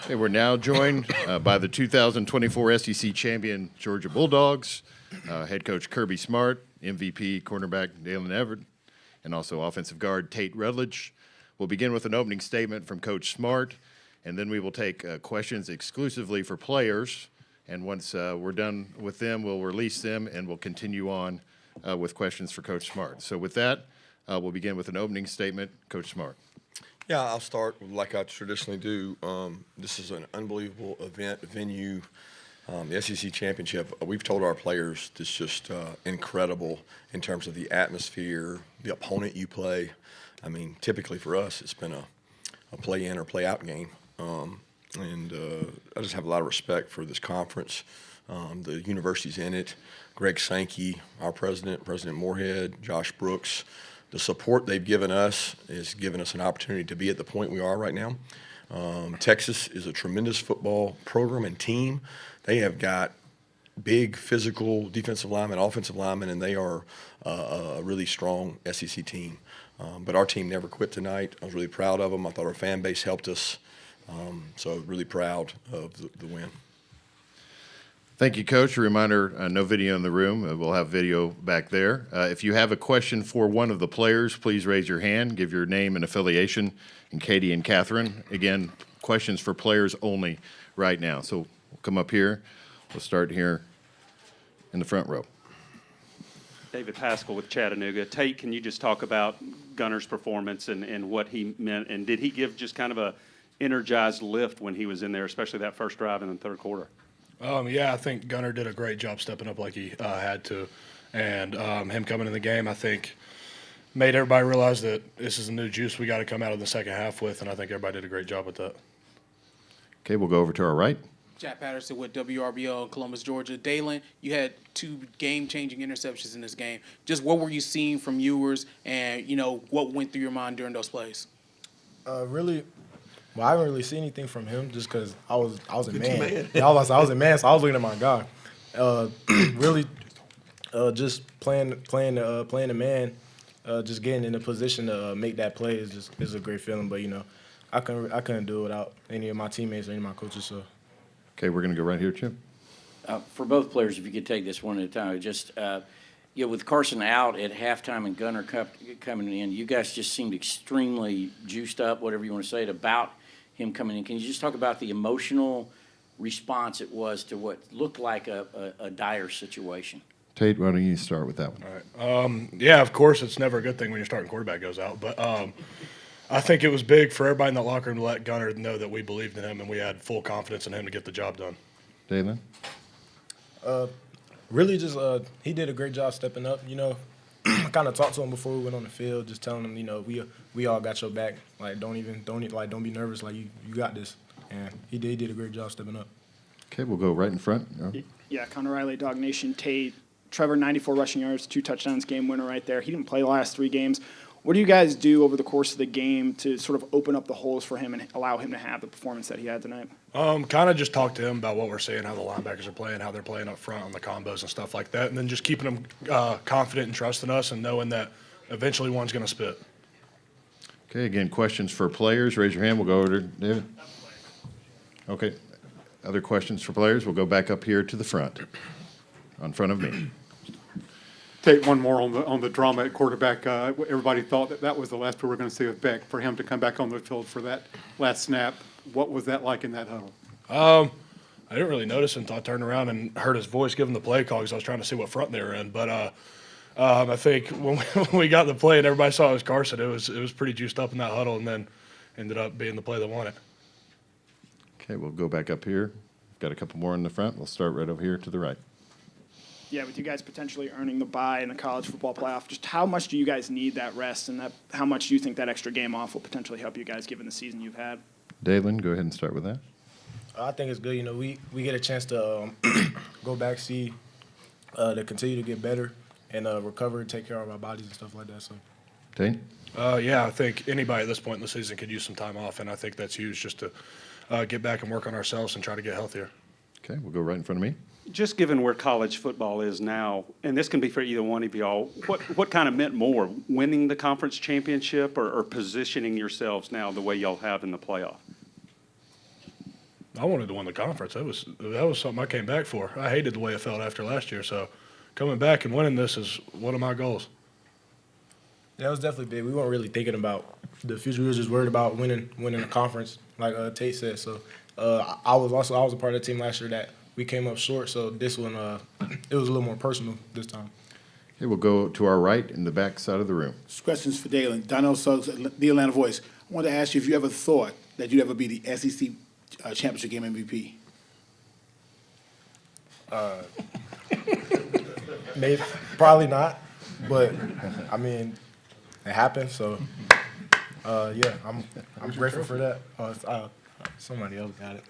Okay, we're now joined by the 2024 SEC champion Georgia Bulldogs, head coach Kirby Smart, MVP cornerback Dalen Everett, and also offensive guard Tate Rutledge. We'll begin with an opening statement from Coach Smart, and then we will take questions exclusively for players. And once we're done with them, we'll release them, and we'll continue on with questions for Coach Smart. So with that, we'll begin with an opening statement. Coach Smart. Yeah, I'll start like I traditionally do. This is an unbelievable venue. The SEC Championship, we've told our players it's just incredible in terms of the atmosphere, the opponent you play. I mean, typically for us, it's been a play-in or play-out game. And I just have a lot of respect for this conference. The university's in it. Greg Sankey, our president, President Moorhead, Josh Brooks. The support they've given us has given us an opportunity to be at the point we are right now. Texas is a tremendous football program and team. They have got big physical defensive linemen, offensive linemen, and they are a really strong SEC team. But our team never quit tonight. I was really proud of them. I thought our fan base helped us. So really proud of the win. Thank you, Coach. A reminder, no video in the room. We'll have video back there. If you have a question for one of the players, please raise your hand, give your name and affiliation, and Katie and Catherine. Again, questions for players only right now. So we'll come up here. We'll start here in the front row. David Pascal with Chattanooga. Tate, can you just talk about Gunner's performance and what he meant? And did he give just kind of a energized lift when he was in there, especially that first drive in the third quarter? Yeah, I think Gunner did a great job stepping up like he had to. And him coming in the game, I think, made everybody realize that this is a new juice we got to come out of the second half with, and I think everybody did a great job with that. Okay, we'll go over to our right. Jack Patterson with WRBO in Columbus, Georgia. Dalen, you had two game-changing interceptions in this game. Just what were you seeing from viewers, and what went through your mind during those plays? Well, I didn't really see anything from him just because I was a man. Yeah, I was a man, so I was looking at my guy. Really, just playing the man, just getting in a position to make that play is a great feeling. But I couldn't do it without any of my teammates or any of my coaches. So. Okay, we're going to go right here, Chip. For both players, if you could take this one at a time, just with Carson out at halftime and Gunner coming in, you guys just seemed extremely juiced up, whatever you want to say, about him coming in. Can you just talk about the emotional response it was to what looked like a dire situation? Tate, why don't you start with that one? All right. Yeah, of course, it's never a good thing when your starting quarterback goes out. But I think it was big for everybody in that locker room to let Gunner know that we believed in him and we had full confidence in him to get the job done. Dalen? Really just he did a great job stepping up. I kind of talked to him before we went on the field, just telling him, we all got your back. Like don't be nervous. Like you got this. And he did a great job stepping up. Okay, we'll go right in front. Yeah, Connor Riley, Dog Nation. Tate, Trevor, 94 rushing yards, 2 touchdowns, game winner right there. He didn't play the last 3 games. What do you guys do over the course of the game to sort of open up the holes for him and allow him to have the performance that he had tonight? Kind of just talk to him about what we're seeing, how the linebackers are playing, how they're playing up front on the combos and stuff like that, and then just keeping them confident and trusting us and knowing that eventually one's going to spit. Okay, again, questions for players. Raise your hand. We'll go over to David. Okay. Other questions for players? We'll go back up here to the front, in front of me. Take one more on the drama at quarterback. Everybody thought that was the last we were going to see with Beck. For him to come back on the field for that last snap, what was that like in that huddle? I didn't really notice until I turned around and heard his voice giving the play call because I was trying to see what front they were in. But I think when we got the play and everybody saw it was Carson, it was pretty juiced up in that huddle, and then ended up being the play that won it. Okay, we'll go back up here. Got a couple more in the front. We'll start right over here to the right. Yeah, with you guys potentially earning the bye in the college football playoff, just how much do you guys need that rest, and how much do you think that extra game off will potentially help you guys given the season you've had? Dalen, go ahead and start with that. I think it's good. We get a chance to go back, see, to continue to get better and recover, take care of our bodies and stuff like that. So, Tate? Yeah, I think anybody at this point in the season could use some time off, and I think that's huge just to get back and work on ourselves and try to get healthier. Okay, we'll go right in front of me. Just given where college football is now, and this can be for either one of y'all, what kind of meant more, winning the conference championship or positioning yourselves now the way y'all have in the playoff? I wanted to win the conference. That was something I came back for. I hated the way it felt after last year, so coming back and winning this is one of my goals. Yeah, it was definitely big. We weren't really thinking about the future. We were just worried about winning a conference, like Tate said. So I was a part of the team last year that we came up short. So this one, it was a little more personal this time. Okay, we'll go to our right in the back side of the room. This question's for Dalen. Donnell Suggs, the Atlanta Voice. I wanted to ask you if you ever thought that you'd ever be the SEC championship game MVP. Maybe, probably not, but I mean, it happened. So yeah, I'm grateful for that. Somebody else got it.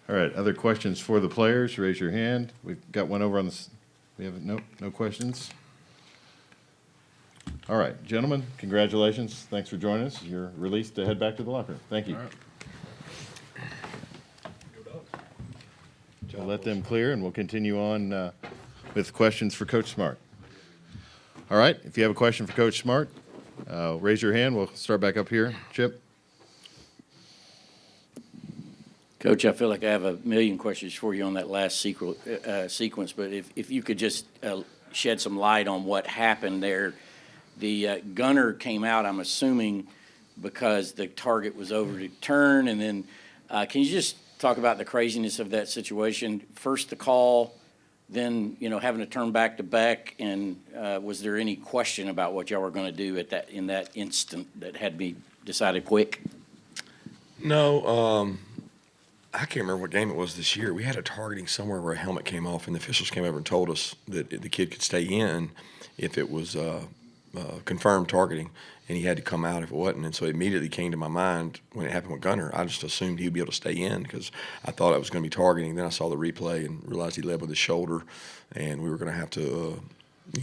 All right, other questions for the players? Raise your hand. We've got one over on the, we have, no questions? All right, gentlemen, congratulations. Thanks for joining us. You're released to head back to the locker room. Thank you. I'll let them clear, and we'll continue on with questions for Coach Smart. All right, if you have a question for Coach Smart, raise your hand. We'll start back up here. Chip? Coach, I feel like I have a million questions for you on that last sequence, but if you could just shed some light on what happened there. The gunner came out, I'm assuming, because the target was overturned, and then can you just talk about the craziness of that situation? First the call, then having to turn back to Beck, and was there any question about what y'all were going to do in that instant that had to be decided quick? No, I can't remember what game it was this year. We had a targeting somewhere where a helmet came off, and the officials came over and told us that the kid could stay in if it was confirmed targeting, and he had to come out if it wasn't. And so it immediately came to my mind when it happened with Gunner. I just assumed he'd be able to stay in because I thought it was going to be targeting. Then I saw the replay and realized he led with his shoulder, and we were going to have to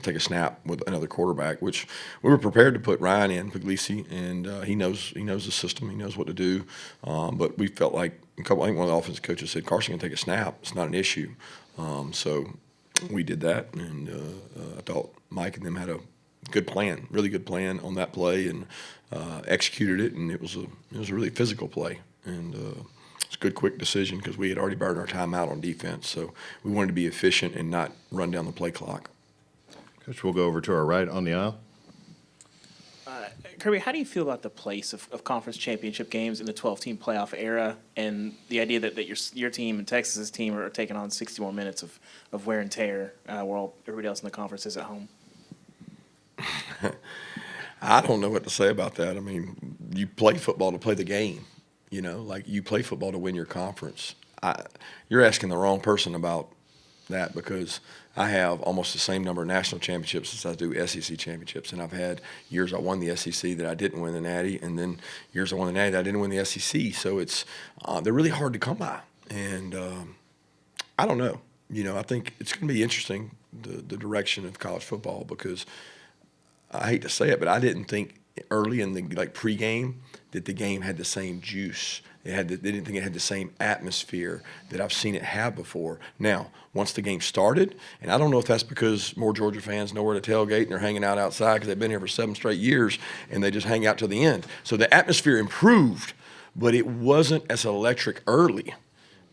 take a snap with another quarterback, which we were prepared to put Ryan in, Puglisi, and he knows the system. He knows what to do. But we felt like I think one of the offensive coaches said, Carson can take a snap. It's not an issue. So we did that, and I thought Mike and them had a good plan, really good plan on that play, and executed it. And it was a really physical play, and it's a good, quick decision because we had already burned our time out on defense. So we wanted to be efficient and not run down the play clock. Coach, we'll go over to our right on the aisle. Kirby, how do you feel about the place of conference championship games in the 12-team playoff era, and the idea that your team and Texas's team are taking on 60 more minutes of wear and tear while everybody else in the conference is at home? I don't know what to say about that. I mean, you play football to play the game, like you play football to win your conference. You're asking the wrong person about that because I have almost the same number of national championships as I do SEC championships, and I've had years I won the SEC that I didn't win the Natty, and then years I won the Natty that I didn't win the SEC. So it's they're really hard to come by, and I don't know. I think it's going to be interesting the direction of college football because I hate to say it, but I didn't think early in the pregame that the game had the same juice. They didn't think it had the same atmosphere that I've seen it have before. Now, once the game started, and I don't know if that's because more Georgia fans know where to tailgate and they're hanging out outside because they've been here for 7 straight years and they just hang out to the end. So the atmosphere improved, but it wasn't as electric early.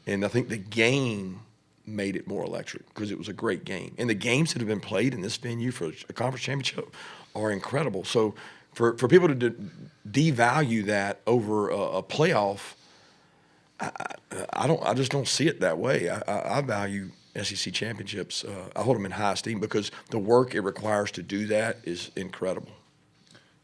And I think the game made it more electric because it was a great game. And the games that have been played in this venue for a conference championship are incredible. So for people to devalue that over a playoff, I just don't see it that way. I value SEC championships. I hold them in high esteem because the work it requires to do that is incredible.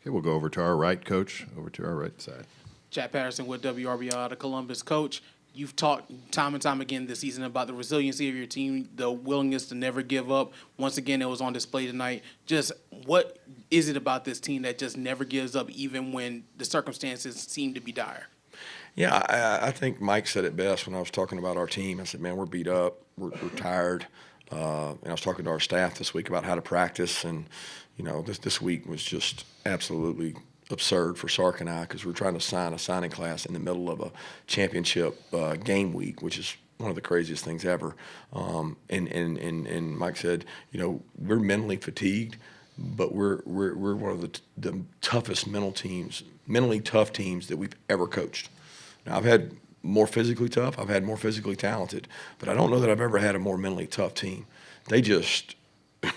Okay, we'll go over to our right, Coach, over to our right side. Jack Patterson with WRBL out of Columbus. Coach, you've talked time and time again this season about the resiliency of your team, the willingness to never give up. Once again, it was on display tonight. Just what is it about this team that just never gives up even when the circumstances seem to be dire? Yeah, I think Mike said it best when I was talking about our team. I said, man, we're beat up, we're tired. And I was talking to our staff this week about how to practice. And, this week was just absolutely absurd for Sark and I because we're trying to sign a signing class in the middle of a championship game week, which is one of the craziest things ever. And Mike said, we're mentally fatigued, but we're one of the toughest mentally tough teams that we've ever coached. Now, I've had more physically tough. I've had more physically talented, but I don't know that I've ever had a more mentally tough team. They just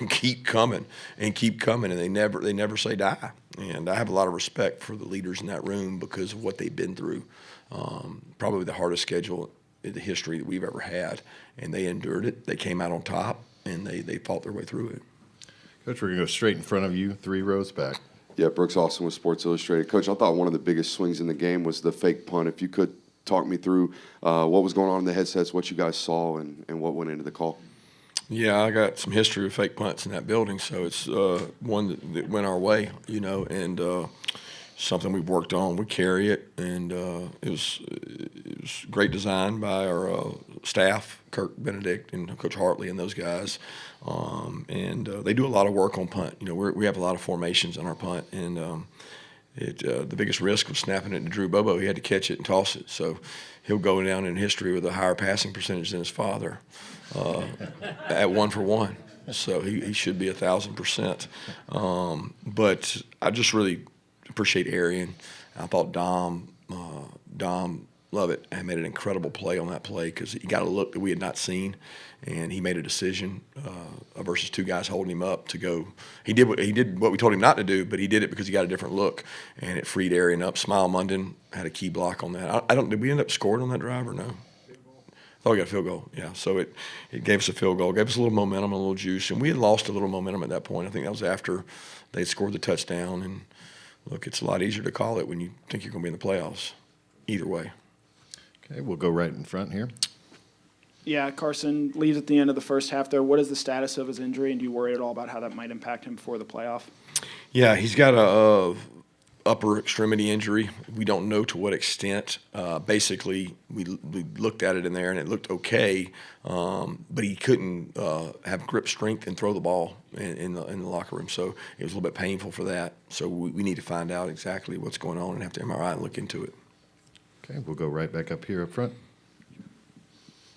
keep coming, and they never say die. And I have a lot of respect for the leaders in that room because of what they've been through. Probably the hardest schedule in the history that we've ever had, and they endured it. They came out on top, and they fought their way through it. Coach, we're going to go straight in front of you, 3 rows back. Yeah, Brooks Austin with Sports Illustrated. Coach, I thought one of the biggest swings in the game was the fake punt. If you could talk me through what was going on in the headsets, what you guys saw, and what went into the call. Yeah, I got some history with fake punts in that building, so it's one that went our way, and something we've worked on. We carry it, and it was great design by our staff, Kirk Benedict and Coach Hartley and those guys. And they do a lot of work on punt. We have a lot of formations on our punt, and the biggest risk was snapping it to Drew Bobo. He had to catch it and toss it, so he'll go down in history with a higher passing percentage than his father at 1 for 1. So he should be 1,000%. But I just really appreciate Arian. I thought Dom Lovett had made an incredible play on that play because he got a look that we had not seen, and he made a decision versus 2 guys holding him up to go. He did what we told him not to do, but he did it because he got a different look, and it freed Arian up. Smile Munden had a key block on that. Did we end up scoring on that drive or no? I thought we got a field goal, yeah. So it gave us a field goal, gave us a little momentum, a little juice, and we had lost a little momentum at that point. I think that was after they had scored the touchdown. And look, it's a lot easier to call it when you think you're going to be in the playoffs. Either way. Okay, we'll go right in front here. Yeah, Carson leaves at the end of the first half there. What is the status of his injury, and do you worry at all about how that might impact him before the playoff? Yeah, he's got a upper extremity injury. We don't know to what extent. Basically, we looked at it in there, and it looked okay, but he couldn't have grip strength and throw the ball in the locker room. So it was a little bit painful for that. So we need to find out exactly what's going on and have to MRI and look into it. Okay, we'll go right back up here up front.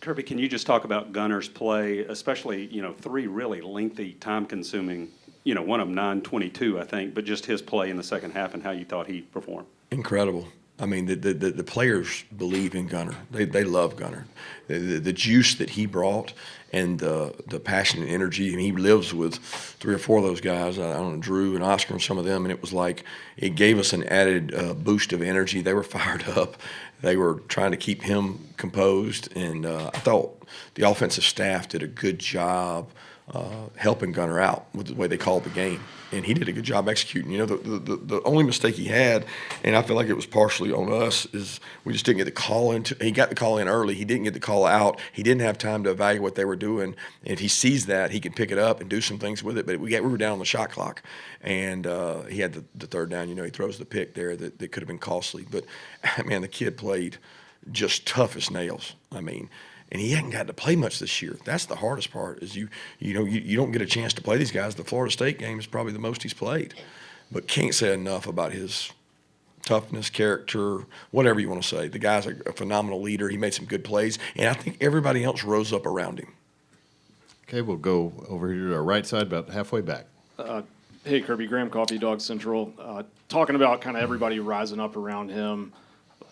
Kirby, can you just talk about Gunner's play, especially, 3 really lengthy, time-consuming, one of them 9:22, I think, but just his play in the second half and how you thought he performed? Incredible. I mean, the players believe in Gunner. They love Gunner. The juice that he brought and the passion and energy, and he lives with 3 or 4 of those guys. I don't know, Drew and Oscar and some of them, and it was like it gave us an added boost of energy. They were fired up. They were trying to keep him composed, and I thought the offensive staff did a good job helping Gunner out with the way they called the game. And he did a good job executing. The only mistake he had, and I feel like it was partially on us, is we just didn't get the call in. He got the call in early. He didn't get the call out. He didn't have time to evaluate what they were doing. And if he sees that, he can pick it up and do some things with it. But we were down on the shot clock. And he had the third down. He throws the pick there that could have been costly. But, man, the kid played just tough as nails. I mean, and he hadn't got to play much this year. That's the hardest part is you don't get a chance to play these guys. The Florida State game is probably the most he's played. But can't say enough about his toughness, character, whatever you want to say. The guy's a phenomenal leader. He made some good plays, and I think everybody else rose up around him. Okay, we'll go over here to our right side, about halfway back. Hey, Kirby, Graham Coffee, Dog Central. Talking about kind of everybody rising up around him.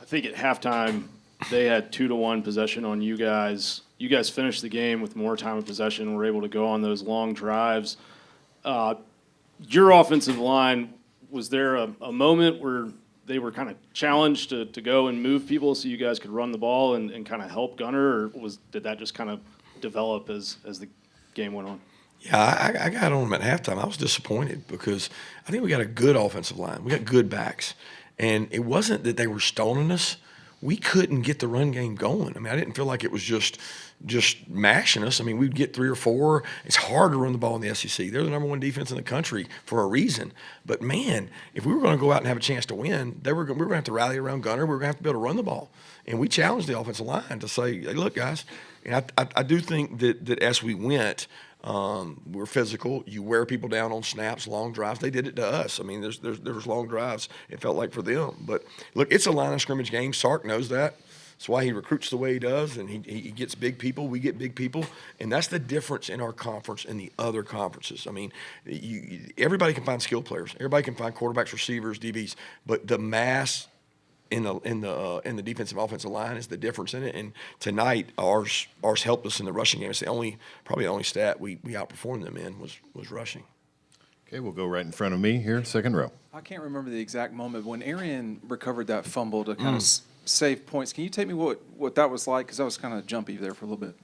I think at halftime they had 2-1 possession on you guys. You guys finished the game with more time of possession, were able to go on those long drives. Your offensive line, was there a moment where they were kind of challenged to go and move people so you guys could run the ball and kind of help Gunner, or did that just kind of develop as the game went on? Yeah, I got on them at halftime. I was disappointed because I think we got a good offensive line. We got good backs. And it wasn't that they were stoning us. We couldn't get the run game going. I mean, I didn't feel like it was just mashing us. I mean, we'd get 3 or 4. It's hard to run the ball in the SEC. They're the number 1 defense in the country for a reason. But, man, if we were going to go out and have a chance to win, we were going to have to rally around Gunner. We were going to have to be able to run the ball. And we challenged the offensive line to say, hey, look, guys, and I do think that as we went, we're physical. You wear people down on snaps, long drives. They did it to us. I mean, there was long drives, it felt like, for them. But, look, it's a line of scrimmage game. Sark knows that. That's why he recruits the way he does, and he gets big people. We get big people. And that's the difference in our conference and the other conferences. I mean, everybody can find skill players. Everybody can find quarterbacks, receivers, DBs. But the mass in the defensive offensive line is the difference in it. And tonight, ours helped us in the rushing game. It's probably the only stat we outperformed them in was rushing. Okay, we'll go right in front of me here, second row. I can't remember the exact moment when Arian recovered that fumble to kind of save points. Can you take me what that was like? Because that was kind of jumpy there for a little bit.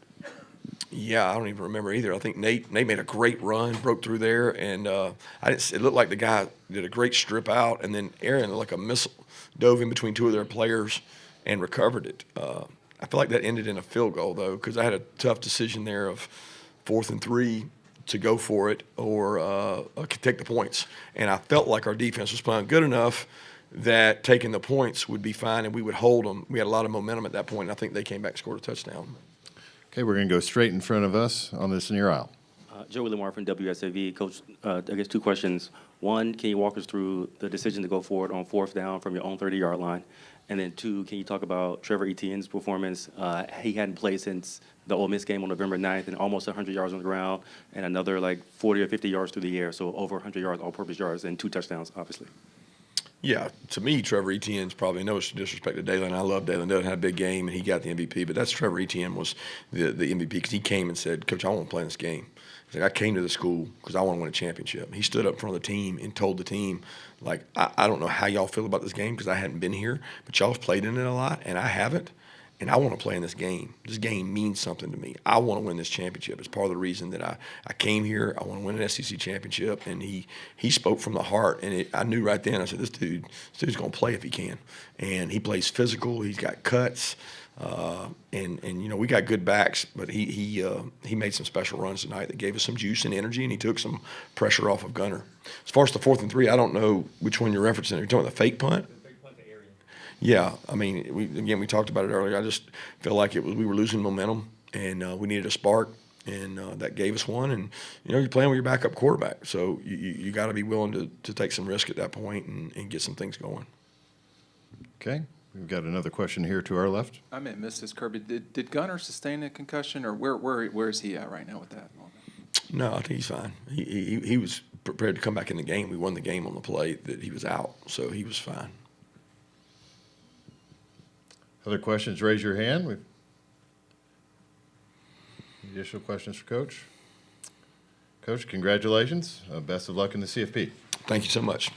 Yeah, I don't even remember either. I think Nate made a great run, broke through there, and it looked like the guy did a great strip out, and then Aaron, like a missile, dove in between two of their players and recovered it. I feel like that ended in a field goal, though, because I had a tough decision there of 4th and 3 to go for it or take the points. And I felt like our defense was playing good enough that taking the points would be fine and we would hold them. We had a lot of momentum at that point, and I think they came back and scored a touchdown. Okay, we're going to go straight in front of us on this near aisle. Joey Lamar from WSAV. Coach, I guess 2 questions. One, can you walk us through the decision to go forward on 4th down from your own 30-yard line? And then 2, can you talk about Trevor Etienne's performance? He hadn't played since the Ole Miss game on November 9th, and almost 100 yards on the ground, and another like 40 or 50 yards through the air, so over 100 yards, all-purpose yards, and 2 touchdowns, obviously. Yeah, to me, Trevor Etienne's probably, no disrespect to Dalen. I love Dalen. Dalen had a big game, and he got the MVP. But that's Trevor Etienne was the MVP because he came and said, Coach, I want to play in this game. He's like, I came to the school because I want to win a championship. He stood up in front of the team and told the team, like, I don't know how y'all feel about this game because I hadn't been here, but y'all have played in it a lot, and I haven't. And I want to play in this game. This game means something to me. I want to win this championship. It's part of the reason that I came here. I want to win an SEC championship. And he spoke from the heart. And I knew right then, I said, this dude's going to play if he can. And he plays physical. He's got cuts. And you know, we got good backs, but he made some special runs tonight that gave us some juice and energy, and he took some pressure off of Gunner. As far as the 4th and 3, I don't know which one you're referencing. You're talking about the fake punt? Yeah, I mean, we talked about it earlier. I just feel like we were losing momentum, and we needed a spark, and that gave us one. And you know, you're playing with your backup quarterback, so you got to be willing to take some risk at that point and get some things going. Okay, we've got another question here to our left. I may have missed this, Kirby. Did Gunner sustain a concussion, or where is he at right now with that? No, I think he's fine. He was prepared to come back in the game. We won the game on the play that he was out, so he was fine. Other questions, raise your hand. Additional questions for Coach? Coach, congratulations. Best of luck in the CFP. Thank you so much.